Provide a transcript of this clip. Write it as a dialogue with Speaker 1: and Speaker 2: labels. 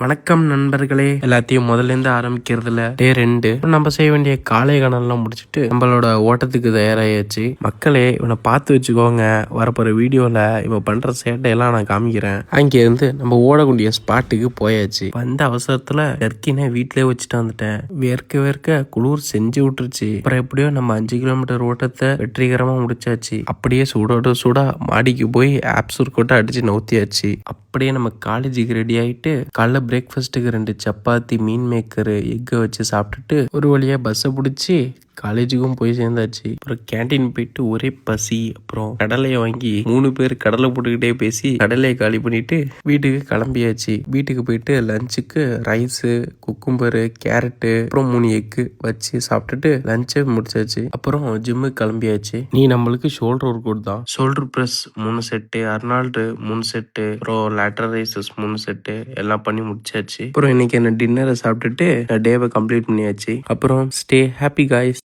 Speaker 1: வணக்கம் நண்பர்களே, எல்லாத்தையும் முதல்ல இருந்து ஆரம்பிக்கிறதுல டே 2 நம்ம செய்ய வேண்டிய காலை கணம்லாம் முடிச்சுட்டு நம்மளோட ஓட்டத்துக்கு தயாராகியாச்சு. மக்களே, இவனை பார்த்து வச்சுக்கோங்க, வரப்போற வீடியோல இவன் பண்ற சேட்டையெல்லாம் நான் காமிக்கிறேன். அங்கே இருந்து நம்ம ஓடக்கூடிய ஸ்பாட்டுக்கு போயாச்சு. வந்த அவசரத்துல டர்க்கினை வீட்டிலே வச்சுட்டு வந்துட்டேன். வேர்க்க வேர்க்க குளிர் செஞ்சு விட்டுருச்சு. அப்புறம் எப்படியோ நம்ம 5 கிலோமீட்டர் ஓட்டத்தை வெற்றிகரமா முடிச்சாச்சு. அப்படியே சூடோட சூடா மாடிக்கு போய் ஆப்ஸ் ஒர்க் அவுட் அடிச்சு நவுத்தியாச்சு. அப்படியே நம்ம காலேஜுக்கு ரெடி ஆகிட்டு காலைல பிரேக்ஃபாஸ்ட்டுக்கு 2 சப்பாத்தி, மீன் மேக்கரு, எக்கை வச்சு சாப்பிட்டுட்டு ஒரு வழியாக பஸ்ஸை பிடிச்சி காலேஜுக்கும் போய் சேர்ந்தாச்சு. அப்புறம் கேன்டீன் போயிட்டு ஒரே பசி. அப்புறம் கடலையை வாங்கி 3 பேர் கடலை போட்டுக்கிட்டே பேசி கடலையை காலி பண்ணிட்டு வீட்டுக்கு கிளம்பியாச்சு. வீட்டுக்கு போயிட்டு லஞ்சுக்கு ரைஸு, குக்கும்பரு, கேரட்டு, அப்புறம் 3 எக்கு வச்சு சாப்பிட்டுட்டு லஞ்சை முடிச்சாச்சு. அப்புறம் ஜிம்முக்கு கிளம்பியாச்சு. நீ நம்மளுக்கு ஷோல்டர் ஒர்க் அவுட் தான். Shoulder press 3 set, Arnold 3 set, அப்புறம் லேட்டரல் ரைசஸ் 3 செட்டு எல்லாம் பண்ணி முடிச்சாச்சு. அப்புறம் இன்னைக்கு என்ன டின்னரை சாப்பிட்டுட்டு டேவை கம்ப்ளீட் பண்ணியாச்சு. அப்புறம் ஸ்டே ஹாப்பி காய்ஸ்.